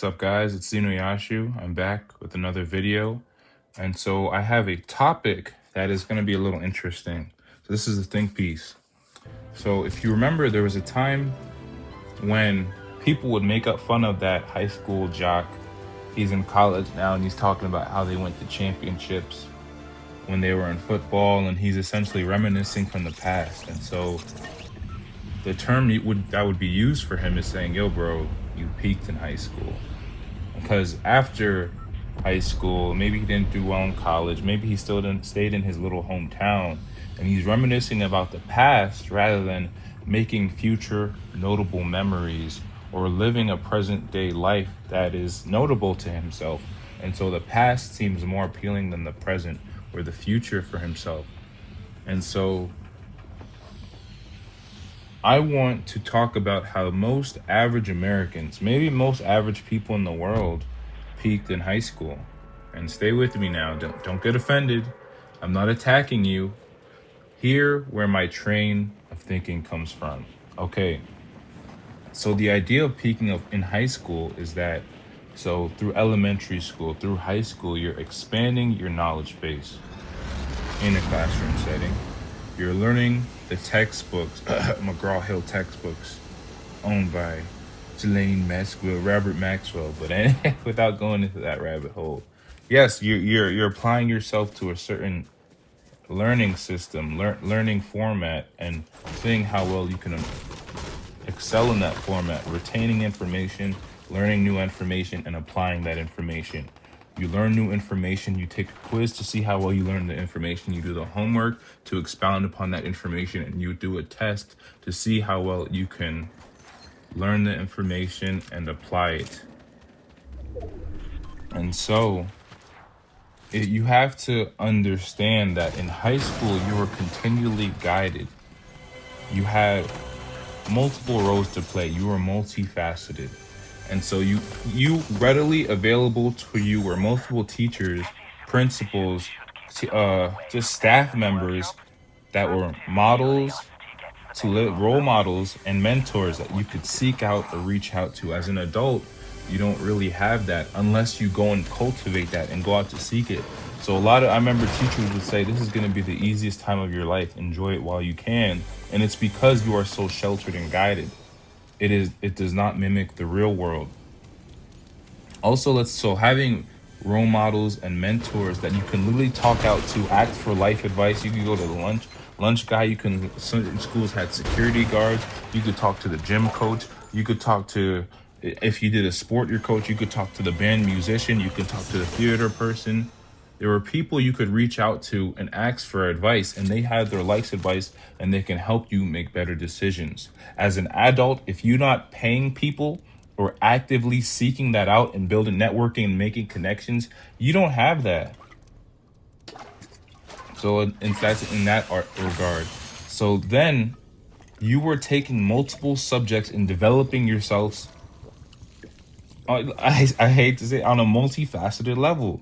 What's up, guys? It's Zenoyashu. I'm back with another video. And so I have a topic that is going to be a little interesting. So this is the think piece. So if you remember, there was a time when people would make up fun of that high school jock. He's in college now and he's talking about how they went to championships when they were in football, and he's essentially reminiscing from the past. And so the term that would be used for him is saying, "Yo, bro, you peaked in high school." Because after high school, maybe he didn't do well in college, maybe he still didn't stayed in his little hometown, and he's reminiscing about the past rather than making future notable memories or living a present day life that is notable to himself. And so the past seems more appealing than the present or the future for himself. And so I want to talk about how most average Americans, maybe most average people in the world, peaked in high school. And stay with me now. Don't get offended. I'm not attacking you. Hear where my train of thinking comes from. Okay. So the idea of peaking in high school is that through elementary school, through high school, you're expanding your knowledge base in a classroom setting. You're learning the textbooks, McGraw-Hill textbooks, owned by Robert Maxwell. But without going into that rabbit hole, yes, you're applying yourself to a certain learning system, learning format, and seeing how well you can excel in that format, retaining information, learning new information, and applying that information. You learn new information, you take a quiz to see how well you learn the information, you do the homework to expound upon that information, and you do a test to see how well you can learn the information and apply it. And so you have to understand that in high school, you were continually guided. You had multiple roles to play. You were multifaceted. And so you readily available to you were multiple teachers, principals, just staff members that were models, role models and mentors that you could seek out or reach out to. As an adult, you don't really have that unless you go and cultivate that and go out to seek it. So I remember teachers would say, this is going to be the easiest time of your life. Enjoy it while you can. And it's because you are so sheltered and guided. It does not mimic the real world. Also, having role models and mentors that you can literally talk out to, ask for life advice. You can go to the lunch guy. Certain schools had security guards. You could talk to the gym coach. You could talk to, if you did a sport, your coach. You could talk to the band musician. You could talk to the theater person. There were people you could reach out to and ask for advice, and they have their life advice, and they can help you make better decisions. As an adult, if you're not paying people or actively seeking that out and building networking and making connections, you don't have that. So that's in that regard. So then you were taking multiple subjects and developing yourselves, I hate to say, on a multifaceted level.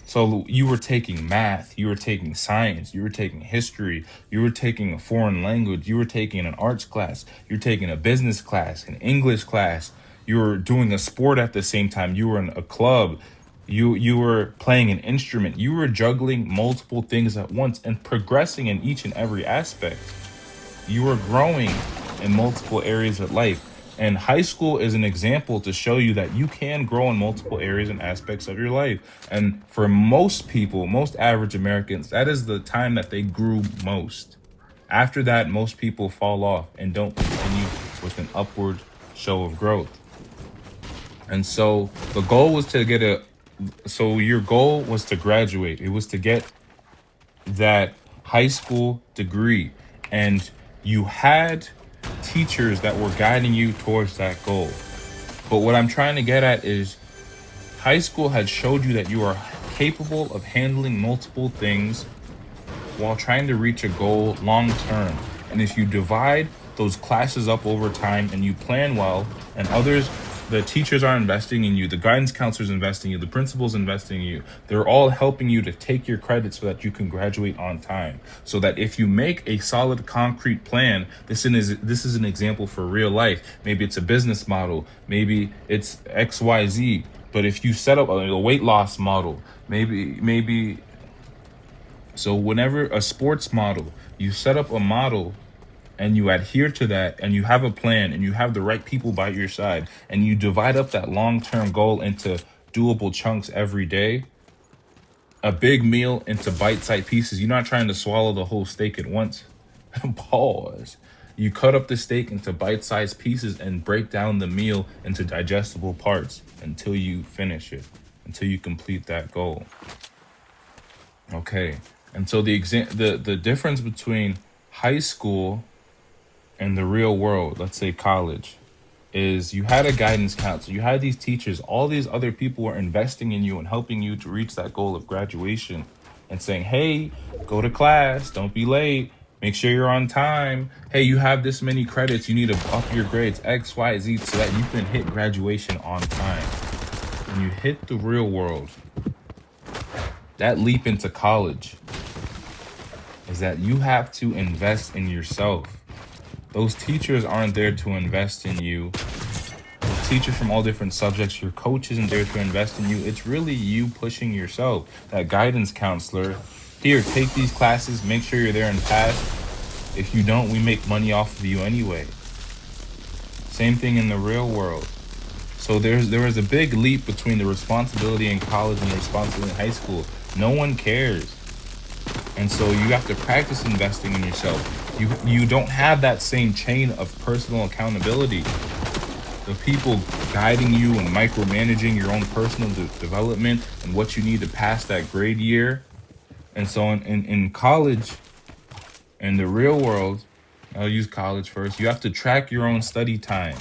So you were taking math, you were taking science, you were taking history, you were taking a foreign language, you were taking an arts class, you were taking a business class, an English class, you were doing a sport at the same time, you were in a club, you were playing an instrument, you were juggling multiple things at once and progressing in each and every aspect. You were growing in multiple areas of life. And high school is an example to show you that you can grow in multiple areas and aspects of your life. And for most people, most average Americans, that is the time that they grew most. After that, most people fall off and don't continue with an upward show of growth. And so the goal was your goal was to graduate. It was to get that high school degree. And you had teachers that were guiding you towards that goal. But what I'm trying to get at is high school had showed you that you are capable of handling multiple things while trying to reach a goal long term. And if you divide those classes up over time and you plan well, and others the teachers are investing in you, the guidance counselors investing in you, the principals investing in you. They're all helping you to take your credit so that you can graduate on time. So that if you make a solid concrete plan, this is an example for real life. Maybe it's a business model, maybe it's XYZ. But if you set up a weight loss model, maybe so whenever a sports model, you set up a model and you adhere to that and you have a plan and you have the right people by your side and you divide up that long-term goal into doable chunks every day, a big meal into bite-sized pieces. You're not trying to swallow the whole steak at once. Pause. You cut up the steak into bite-sized pieces and break down the meal into digestible parts until you finish it, until you complete that goal. Okay. And so the difference between high school and the real world, let's say college, is you had a guidance counselor, you had these teachers, all these other people were investing in you and helping you to reach that goal of graduation and saying, hey, go to class, don't be late, make sure you're on time. Hey, you have this many credits, you need to up your grades, X, Y, Z, so that you can hit graduation on time. When you hit the real world, that leap into college is that you have to invest in yourself. Those teachers aren't there to invest in you. Those teachers from all different subjects, your coach isn't there to invest in you. It's really you pushing yourself. That guidance counselor, here, take these classes, make sure you're there and pass. If you don't, we make money off of you anyway. Same thing in the real world. So there is a big leap between the responsibility in college and the responsibility in high school. No one cares. And so you have to practice investing in yourself. You don't have that same chain of personal accountability. The people guiding you and micromanaging your own personal development and what you need to pass that grade year. And so in college, in the real world, I'll use college first, you have to track your own study time.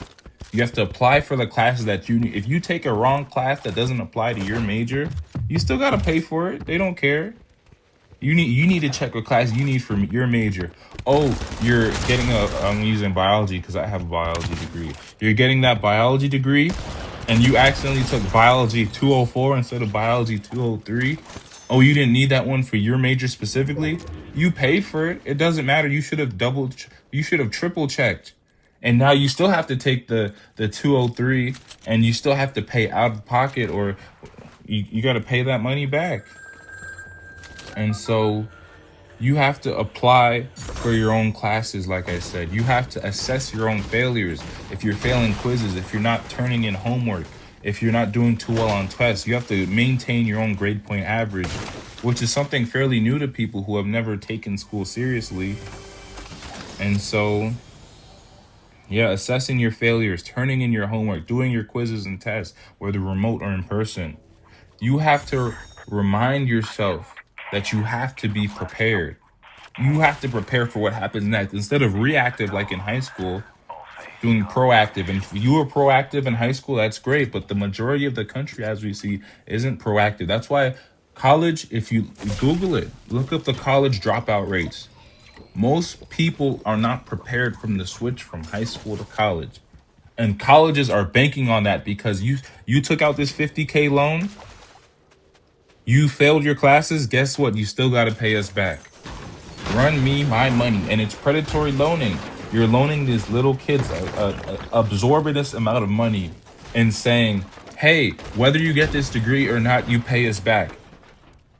You have to apply for the classes that you need. If you take a wrong class that doesn't apply to your major, you still got to pay for it. They don't care. You need to check what class you need for your major. Oh, you're getting I'm using biology because I have a biology degree. You're getting that biology degree and you accidentally took biology 204 instead of biology 203. Oh, you didn't need that one for your major specifically? You paid for it. It doesn't matter. You should have triple checked. And now you still have to take the 203 and you still have to pay out of pocket, or you got to pay that money back. And so you have to apply for your own classes. Like I said, you have to assess your own failures. If you're failing quizzes, if you're not turning in homework, if you're not doing too well on tests, you have to maintain your own grade point average, which is something fairly new to people who have never taken school seriously. And so, yeah, assessing your failures, turning in your homework, doing your quizzes and tests, whether remote or in person. You have to remind yourself that you have to be prepared. You have to prepare for what happens next instead of reactive like in high school, doing proactive. And if you were proactive in high school, that's great. But the majority of the country, as we see, isn't proactive. That's why college, if you Google it, look up the college dropout rates. Most people are not prepared from the switch from high school to college. And colleges are banking on that because you took out this 50K loan, you failed your classes, guess what? You still got to pay us back. Run me my money. And it's predatory loaning. You're loaning these little kids a absorbent amount of money and saying, hey, whether you get this degree or not, you pay us back.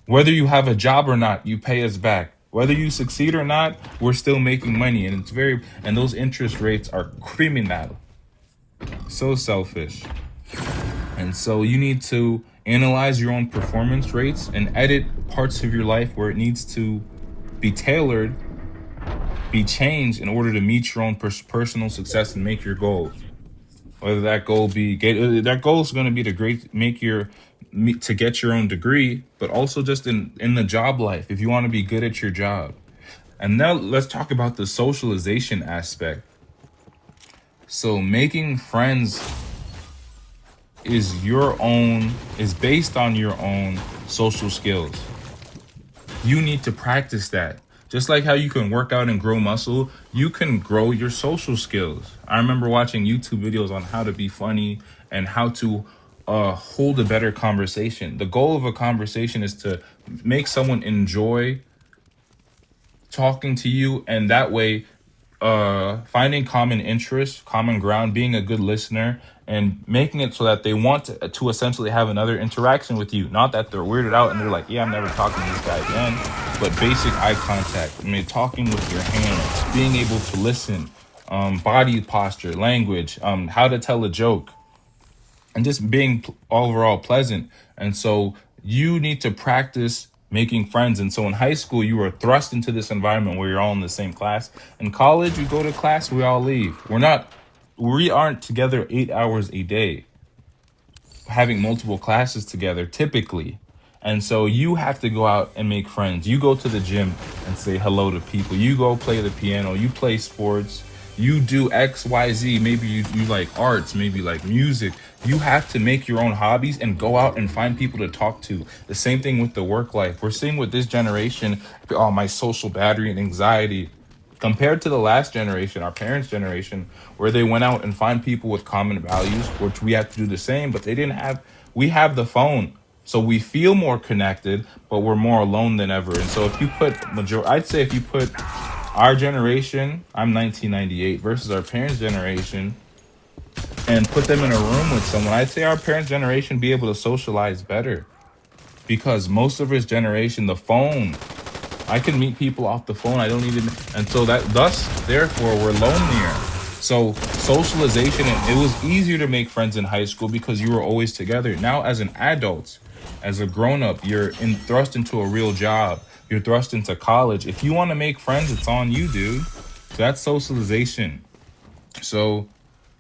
Whether you have a job or not, you pay us back. Whether you succeed or not, we're still making money. And and those interest rates are criminal. So selfish. And so you need to analyze your own performance rates and edit parts of your life where it needs to be tailored, be changed in order to meet your own personal success and make your goals. Whether that goal that goal is going to be to get your own degree, but also just in the job life, if you want to be good at your job. And now let's talk about the socialization aspect. So making friends is based on your own social skills. You need to practice that. Just like how you can work out and grow muscle, you can grow your social skills. I remember watching YouTube videos on how to be funny and how to hold a better conversation. The goal of a conversation is to make someone enjoy talking to you, and that way finding common interest, common ground, being a good listener, and making it so that they want to essentially have another interaction with you. Not that they're weirded out and they're like, yeah, I'm never talking to this guy again, but basic eye contact. I mean, talking with your hands, being able to listen, body posture, language, how to tell a joke, and just being overall pleasant. And so you need to practice making friends. And so in high school, you are thrust into this environment where you're all in the same class. In college, you go to class, we all leave. We aren't together 8 hours a day, having multiple classes together typically. And so you have to go out and make friends. You go to the gym and say hello to people. You go play the piano. You play sports. You do X, Y, Z. Maybe you like arts, maybe like music. You have to make your own hobbies and go out and find people to talk to. The same thing with the work life. We're seeing with this generation, oh, my social battery and anxiety compared to the last generation, our parents' generation, where they went out and find people with common values, which we have to do the same, but they didn't have, we have the phone. So we feel more connected, but we're more alone than ever. And so if you put I'd say if you put our generation, I'm 1998, versus our parents' generation, and put them in a room with someone, I'd say our parents' generation be able to socialize better because most of his generation, the phone, I can meet people off the phone. I don't even, and so that, thus, therefore, we're lonelier. So socialization, it was easier to make friends in high school because you were always together. Now, as an adult, as a grown up, thrust into a real job. You're thrust into college. If you want to make friends, it's on you, dude. So that's socialization. So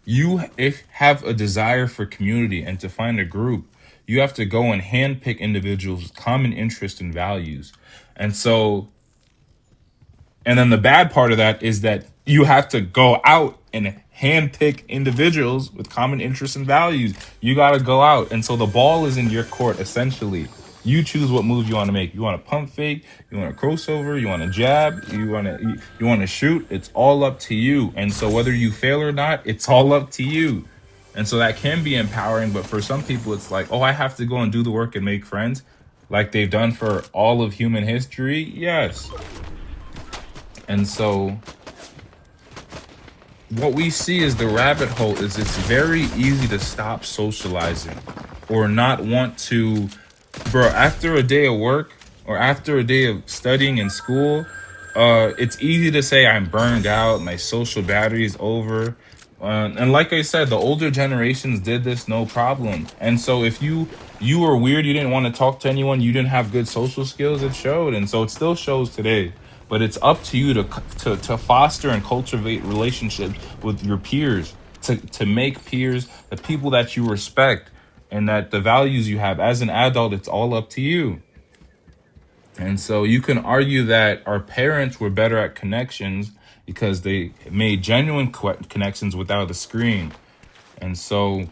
you if have a desire for community and to find a group, you have to go and handpick individuals with common interests and values. And so, and then the bad part of that is that you have to go out and handpick individuals with common interests and values. You got to go out. And so the ball is in your court, essentially. You choose what move you want to make. You want to pump fake, you want to crossover, you want to jab, you want to shoot. It's all up to you. And so whether you fail or not, it's all up to you. And so that can be empowering, but for some people it's like, "Oh, I have to go and do the work and make friends." Like they've done for all of human history. Yes. And so what we see is the rabbit hole is it's very easy to stop socializing or not want to, bro, after a day of work or after a day of studying in school, it's easy to say I'm burned out, my social battery is over. And like I said, the older generations did this no problem. And so if you were weird, you didn't want to talk to anyone, you didn't have good social skills, it showed. And so it still shows today. But it's up to you to foster and cultivate relationships with your peers, to make peers the people that you respect and that the values you have. As an adult, it's all up to you. And so you can argue that our parents were better at connections because they made genuine connections without a screen. And so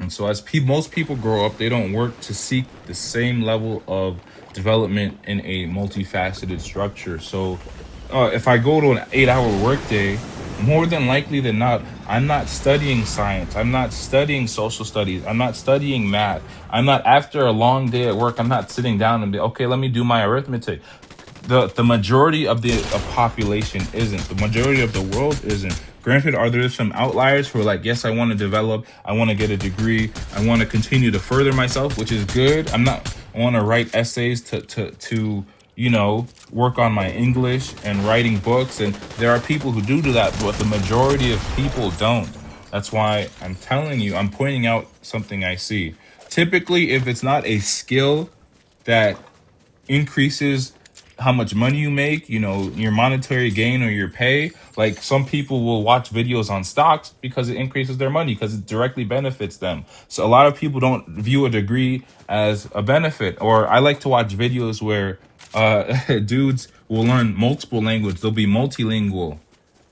as most people grow up, they don't work to seek the same level of development in a multifaceted structure. So if I go to an 8 hour workday, more than likely than not, I'm not studying science. I'm not studying social studies. I'm not studying math. I'm not, after a long day at work, I'm not sitting down and be, okay, let me do my arithmetic. The majority of the population isn't. The majority of the world isn't. Granted, are there some outliers who are like, yes, I want to develop, I want to get a degree, I want to continue to further myself, which is good. I want to write essays to work on my English and writing books. And there are people who do that, but the majority of people don't. That's why I'm telling you, I'm pointing out something I see. Typically, if it's not a skill that increases how much money you make, your monetary gain or your pay. Like some people will watch videos on stocks because it increases their money because it directly benefits them. So a lot of people don't view a degree as a benefit. Or I like to watch videos where dudes will learn multiple languages. They'll be multilingual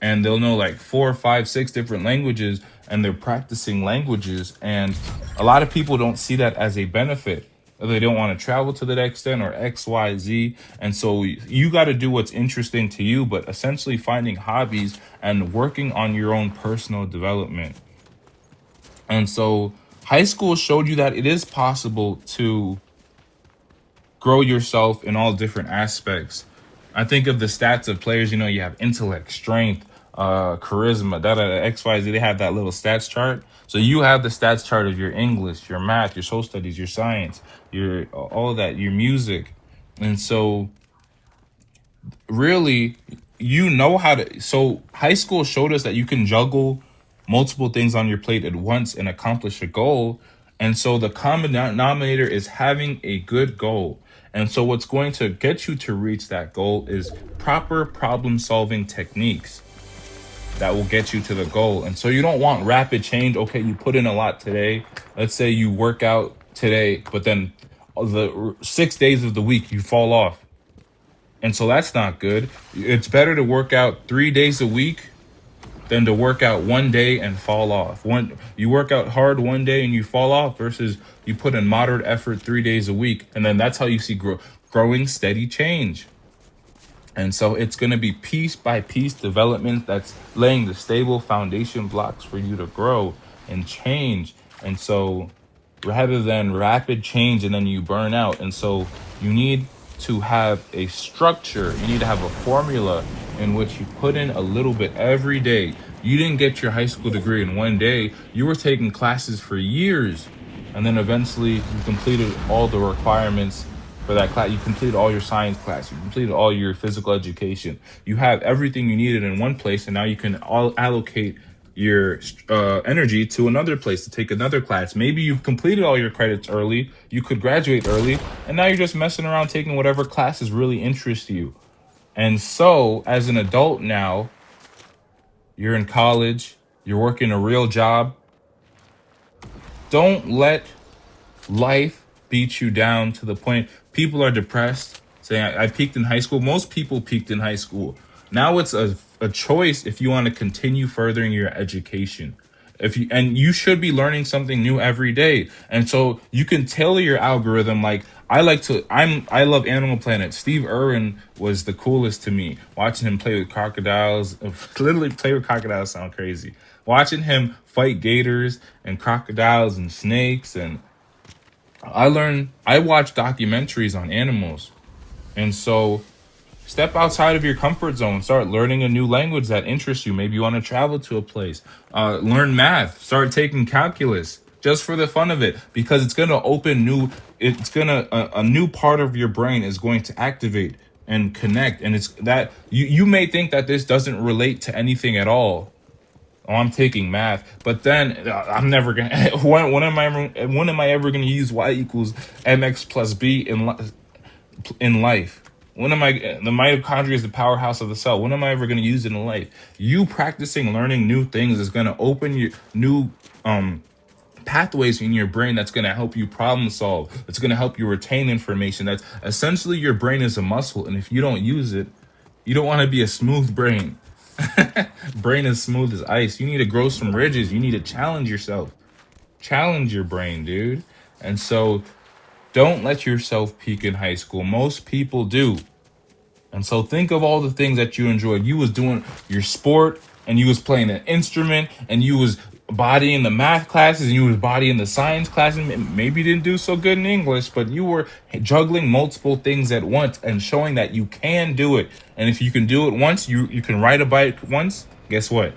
and they'll know like 4, 5, 6 different languages and they're practicing languages. And a lot of people don't see that as a benefit. They don't want to travel to that extent or X, Y, Z. And so you got to do what's interesting to you, but essentially finding hobbies and working on your own personal development. And so High school showed you that it is possible to grow yourself in all different aspects. I think of the stats of players. You have intellect, strength, charisma, X, Y, Z. They have that little stats chart. So you have the stats chart of your English, your math, your social studies, your science, your all that, your music, and so really you know how to. So high school showed us that you can juggle multiple things on your plate at once and accomplish a goal. And so the common denominator is having a good goal. And so what's going to get you to reach that goal is proper problem solving techniques that will get you to the goal. And so you don't want rapid change. Okay, you put in a lot today. Let's say you work out today, but then the 6 days of the week you fall off. And so that's not good. It's better to work out 3 days a week than to work out one day and fall off. One You work out hard one day and you fall off versus you put in moderate effort 3 days a week, and then that's how you see growing steady change. And so it's going to be piece by piece development that's laying the stable foundation blocks for you to grow and change. And so rather than rapid change and then you burn out. And so you need to have a structure, you need to have a formula in which you put in a little bit every day. You didn't get your high school degree in one day, you were taking classes for years. And then eventually you completed all the requirements for that class. You completed all your science class. You completed all your physical education. You have everything you needed in one place, and now you can all allocate your energy to another place to take another class. Maybe you've completed all your credits early. You could graduate early, and now you're just messing around taking whatever classes really interest you. And so, as an adult now, you're in college. You're working a real job. Don't let life beats you down to the point people are depressed, saying, I peaked in high school. Most people peaked in high school. Now it's a choice if you want to continue furthering your education. You should be learning something new every day. And so you can tailor your algorithm. Like I love Animal Planet. Steve Irwin was the coolest to me. Watching him play with crocodiles, literally play with crocodiles sound crazy. Watching him fight gators and crocodiles and snakes, and I watch documentaries on animals. And so step outside of your comfort zone, start learning a new language that interests you. Maybe you want to travel to a place, learn math, start taking calculus just for the fun of it, because it's going to open a new part of your brain is going to activate and connect. And it's that you may think that this doesn't relate to anything at all. Oh, I'm taking math, but then I'm never gonna. When am I ever gonna use y equals mx plus b in life? When am I? The mitochondria is the powerhouse of the cell. When am I ever gonna use it in life? You practicing learning new things is gonna open your new pathways in your brain that's going to help you problem solve. It's going to help you retain information. That's essentially your brain is a muscle, and if you don't use it, you don't want to be a smooth brain. Brain is smooth as ice. You need to grow some ridges. You need to challenge yourself. Challenge your brain, dude. And so don't let yourself peak in high school. Most people do. And so think of all the things that you enjoyed. You was doing your sport, and you was playing an instrument, and you was bodying the math classes, and you was bodying the science classes. Maybe you didn't do so good in English, but you were juggling multiple things at once and showing that you can do it. And if you can do it once, you can ride a bike once. Guess what?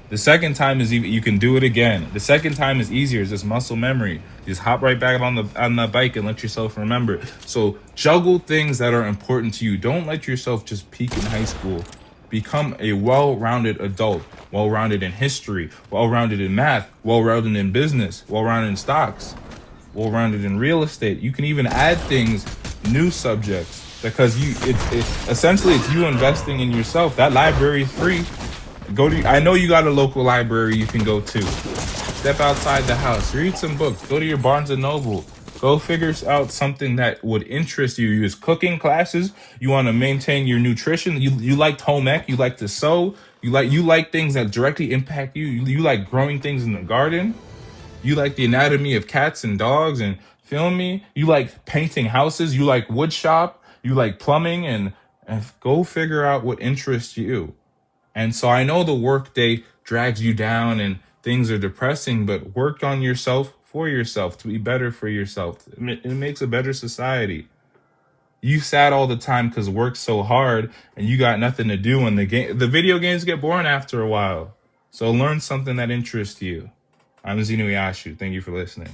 The second time is you can do it again. The second time is easier. It's just muscle memory. Just hop right back on the bike and let yourself remember. So juggle things that are important to you. Don't let yourself just peak in high school. Become a well-rounded adult. Well-rounded in history. Well-rounded in math. Well-rounded in business. Well-rounded in stocks. Well-rounded in real estate. You can even add things, new subjects, because essentially it's you investing in yourself. That library is free. I know you got a local library you can go to. Step outside the house, read some books, go to your Barnes and Noble. Go figure out something that would interest you. You use cooking classes. You want to maintain your nutrition. You liked home ec. You like to sew. You like things that directly impact you. You like growing things in the garden. You like the anatomy of cats and dogs, and feel me. You like painting houses. You like wood shop. You like plumbing, and go figure out what interests you. And so I know the workday drags you down and things are depressing, but work on yourself for yourself, to be better for yourself. It makes a better society. You sad all the time because work's so hard and you got nothing to do, and the video games get boring after a while. So learn something that interests you. I'm Zenoyashu. Thank you for listening.